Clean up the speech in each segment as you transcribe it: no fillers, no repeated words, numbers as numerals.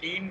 3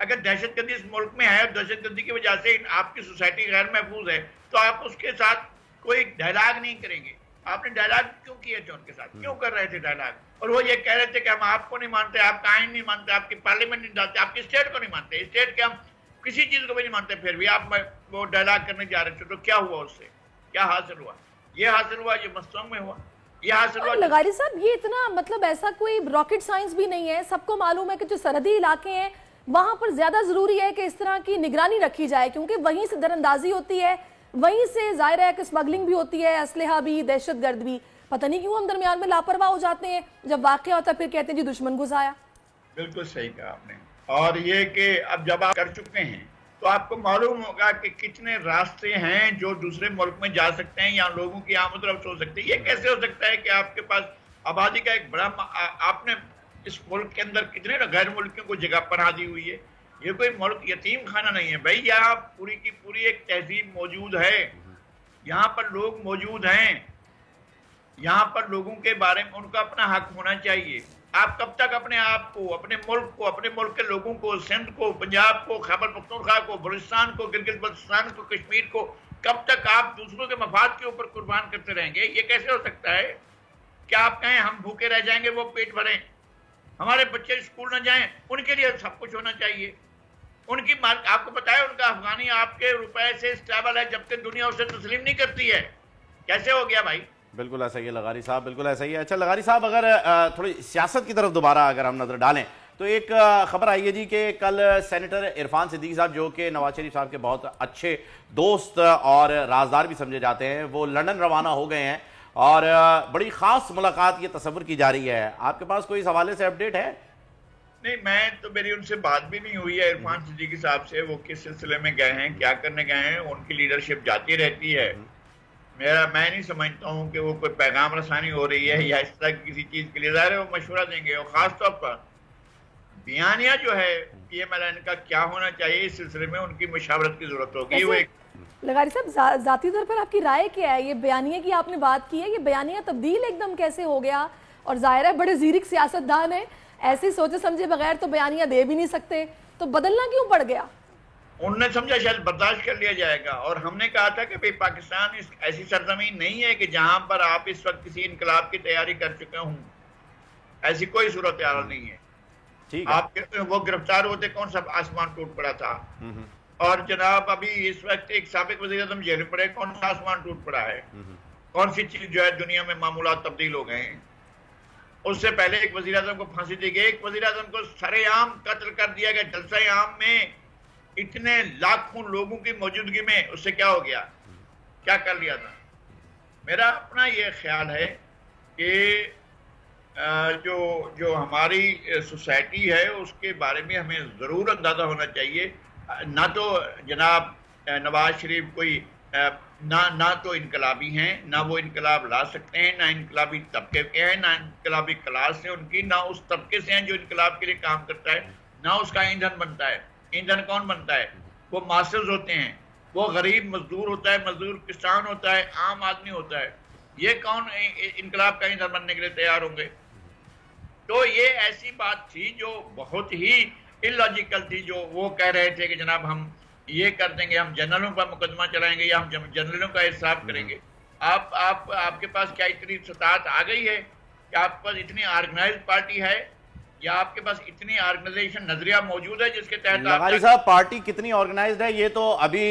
اگر دہشت گردی اس ملک میں ہے اور دہشت گردی کی وجہ سے آپ کی سوسائٹی غیر محفوظ ہے تو آپ اس کے ساتھ کوئی ڈائلاگ نہیں کریں گے. آپ نے ڈائلاگ کیوں کیے تھے ان کے ساتھ, کیوں کر رہے تھے ڈائلاگ؟ اور وہ یہ کہہ رہے تھے کہ ہم آپ کو نہیں مانتے, آپ کا آئین نہیں مانتے, آپ کی پارلیمنٹ نہیں جانتے, آپ کی اسٹیٹ کو نہیں مانتے, اسٹیٹ کے ہم کسی چیز کو بھی نہیں مانتے, پھر بھی آپ وہ ڈائلاگ کرنے جا رہے تھے. تو کیا ہوا اس سے, کیا حاصل ہوا؟ یہ حاصل ہوا جو مستنگ میں ہوا, یہ حاصل ہوا. لغاری صاحب یہ اتنا مطلب ایسا کوئی راکٹ سائنس بھی نہیں ہے. سب کو معلوم ہے کہ جو سرحدی علاقے ہیں وہاں پر زیادہ ضروری ہے کہ اس طرح کی نگرانی رکھی جائے, کیونکہ وہیں سے دراندازی ہوتی ہے, وہیں سے ظاہر ہے کہ اسمگلنگ بھی ہوتی ہے, اسلحہ بھی, دہشت گرد بھی. پتہ نہیں کیوں ہم درمیان میں لاپرواہ ہو جاتے ہیں, جب واقعہ ہوتا ہے پھر کہتے ہیں جی دشمن گھسایا. بالکل صحیح کہا آپ نے. اور یہ کہ اب جب آپ کر چکے ہیں تو آپ کو معلوم ہوگا کہ کتنے راستے ہیں جو دوسرے ملک میں جا سکتے ہیں یا لوگوں کی آمد و رفت ہو سکتی ہے. یہ کیسے ہو سکتا ہے کہ آپ کے پاس آبادی کا ایک بڑا, آپ نے اس ملک کے اندر کتنے غیر ملکیوں کو جگہ پناہ دی ہوئی ہے. یہ کوئی ملک یتیم خانہ نہیں ہے بھائی, یہاں پوری کی پوری ایک تہذیب موجود ہے, یہاں پر لوگ موجود ہیں, یہاں پر لوگوں کے بارے میں ان کا اپنا حق ہونا چاہیے. آپ کب تک اپنے آپ کو, اپنے ملک کو, اپنے ملک کے لوگوں کو, سندھ کو, پنجاب کو, خیبر پختونخوا کو, بلوچستان کو, گلگت بلتستان کو, کشمیر کو, کب تک آپ دوسروں کے مفاد کے اوپر قربان کرتے رہیں گے؟ یہ کیسے ہو سکتا ہے کہ آپ کہیں ہم بھوکے رہ جائیں گے, وہ پیٹ بھریں, ہمارے بچے اسکول نہ جائیں, ان کے لیے سب کچھ ہونا چاہیے. ان کی آپ کو پتا ہے ان کا افغانی آپ کے روپے سے اسٹیبل ہے جبکہ دنیا اسے تسلیم نہیں کرتی ہے. کیسے ہو گیا بھائی؟ بالکل ایسا ہی ہے لغاری صاحب, بالکل ایسا ہی ہے. اچھا لغاری صاحب, اگر تھوڑی سیاست کی طرف دوبارہ اگر ہم نظر ڈالیں تو ایک خبر آئی ہے جی کہ کل سینیٹر عرفان صدیقی صاحب, جو کہ نواز شریف صاحب کے بہت اچھے دوست اور رازدار بھی سمجھے جاتے ہیں, وہ لندن روانہ ہو گئے ہیں اور بڑی خاص ملاقات یہ تصور کی جا رہی ہے. آپ کے پاس کوئی اس حوالے سے اپڈیٹ ہے؟ نہیں, میں تو میری ان سے بات بھی نہیں ہوئی ہے عرفان صدیقی صاحب سے. وہ کس سلسلے میں گئے ہیں, کیا کرنے گئے ہیں, ان کی لیڈرشپ جاتی رہتی ہے. میں نہیں سمجھتا ہوں کہ وہ کوئی پیغام رسانی ہو رہی ہے یا اس طرح کی کسی چیز کے لیے. ظاہر ہے وہ مشورہ دیں گے, اور خاص طور پر بیانیہ جو ہے پی ایم ایل این کا کیا ہونا چاہیے اس سلسلے میں ان کی مشاورت کی ضرورت ہوگی. وہ لغاری صاحب ذاتی طور پر آپ کی رائے کیا ہے؟ یہ بیانیہ کی آپ نے بات کی ہے, یہ بیانیہ تبدیل ایک دم کیسے ہو گیا؟ اور ظاہر ہے بڑے زیرک سیاستدان ہیں, ایسے سوچے سمجھے بغیر تو بیانیہ دے بھی نہیں سکتے, تو بدلنا کیوں پڑ گیا؟ انہوں نے سمجھا شاید برداشت کر لیا جائے گا. اور ہم نے کہا تھا کہ بھئی پاکستان ایسی سرزمین نہیں ہے کہ جہاں پر آپ اس وقت کسی انقلاب کی تیاری کر چکے ہوں, ایسی کوئی صورتحال نہیں ہے. آپ وہ گرفتار ہوتے کون سا آسمان ٹوٹ پڑا تھا, اور جناب ابھی اس وقت ایک سابق وزیر اعظم جیل پڑے, کون سا آسمان ٹوٹ پڑا ہے؟ کون سی چیز جو ہے دنیا میں معمولات تبدیل ہو گئے ہیں؟ اس سے پہلے ایک وزیر اعظم کو پھانسی دی گئی, ایک وزیر اعظم کو سرے عام قتل کر دیا گیا جلسہ عام میں, اتنے لاکھوں لوگوں کی موجودگی میں. اس سے کیا ہو گیا, کیا کر لیا تھا؟ میرا اپنا یہ خیال ہے کہ جو ہماری سوسائٹی ہے اس کے بارے میں ہمیں ضرور اندازہ ہونا چاہیے. نہ تو جناب نواز شریف کوئی نہ تو انقلابی ہیں, نہ وہ انقلاب لا سکتے ہیں, نہ انقلابی طبقے کے ہیں, نہ انقلابی کلاس ہے ان کی, نہ اس طبقے سے ہیں جو انقلاب کے لیے کام کرتا ہے, نہ اس کا ایندھن بنتا ہے. ایندھن کون بنتا ہے؟ وہ ماسٹرز ہوتے ہیں, وہ غریب مزدور ہوتا ہے, مزدور کسان ہوتا ہے, عام آدمی ہوتا ہے. یہ کون انقلاب کا ایندھن بننے کے لیے تیار ہوں گے؟ تو یہ ایسی بات تھی جو بہت ہی اللاجیکل تھی, جو وہ کہہ رہے تھے کہ جناب ہم یہ کر دیں گے, ہم جنرلوں پر مقدمہ چلائیں گے یا ہم جنرلوں کا احتساب کریں گے. آپ کے پاس کیا اتنی استطاعت آ گئی ہے کہ آپ کے پاس اتنی آرگنائز پارٹی ہے, یا آپ کے پاس اتنی آرگنائزیشن نظریہ موجود ہے جس کے تحت لغاری صاحب پارٹی کتنی آرگنائزڈ ہے؟ یہ تو ابھی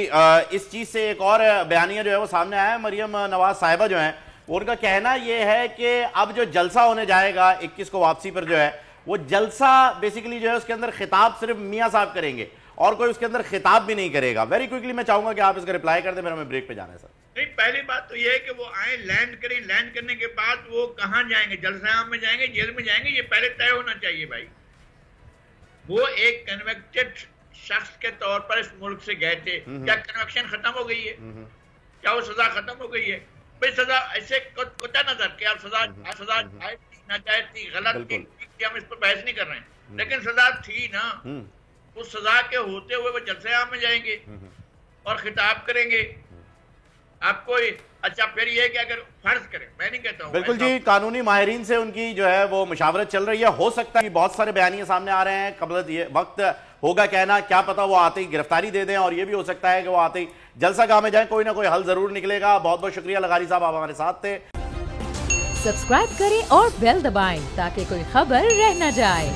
اس چیز سے ایک اور بیانیہ جو ہے وہ سامنے آیا ہے. مریم نواز صاحبہ جو ہیں, ان کا کہنا یہ ہے کہ اب جو جلسہ ہونے جائے گا 21 کو واپسی پر جو ہے, وہ جلسہ بیسیکلی جو ہے اس کے اندر خطاب صرف میاں صاحب کریں گے اور کوئی اس کے اندر خطاب بھی نہیں کرے گا. ویری کوئکلی میں چاہوں گا کہ آپ اس کا رپلائی کر دیں, میرا ہمیں بریک پہ جانا ہے سر. نہیں, پہلی بات تو یہ ہے کہ وہ آئیں, لینڈ کریں, لینڈ کرنے کے بعد وہ کہاں جائیں گے؟ جلسہ عام میں جائیں گے, جیل میں جائیں گے؟ یہ پہلے طے ہونا چاہیے بھائی. وہ ایک کنویکٹڈ شخص کے طور پر اس ملک سے گئے تھے, کیا کنویکشن ختم ہو گئی ہے؟ کیا وہ سزا ختم ہو گئی ہے؟ بھائی سزا ایسے کوتا نظر کیا سزا جائز تھی, ناجائز تھی, غلط تھی, ہم اس پر بحث نہیں کر رہے ہیں, لیکن سزا تھی نا. اس سزا کے ہوتے ہوئے وہ جلسے عام میں جائیں گے اور خطاب کریں گے. آپ کوئی اچھا پھر یہ کہ اگر فرض کریں، میں نہیں کہتا ہوں بالکل جی، قانونی ماہرین سے ان کی جو ہے وہ مشاورت چل رہی ہے. ہو سکتا ہے کہ بہت سارے بیانیے سامنے آ رہے ہیں، قبل یہ وقت ہوگا کہنا، کیا پتا وہ آتے ہی گرفتاری دے دیں، اور یہ بھی ہو سکتا ہے کہ وہ آتے ہی جلسہ گاہ میں جائیں. کوئی نہ کوئی حل ضرور نکلے گا. بہت بہت شکریہ لغاری صاحب، آپ ہمارے ساتھ تھے. سبسکرائب کریں اور بیل دبائیں تاکہ کوئی خبر رہ نہ جائے.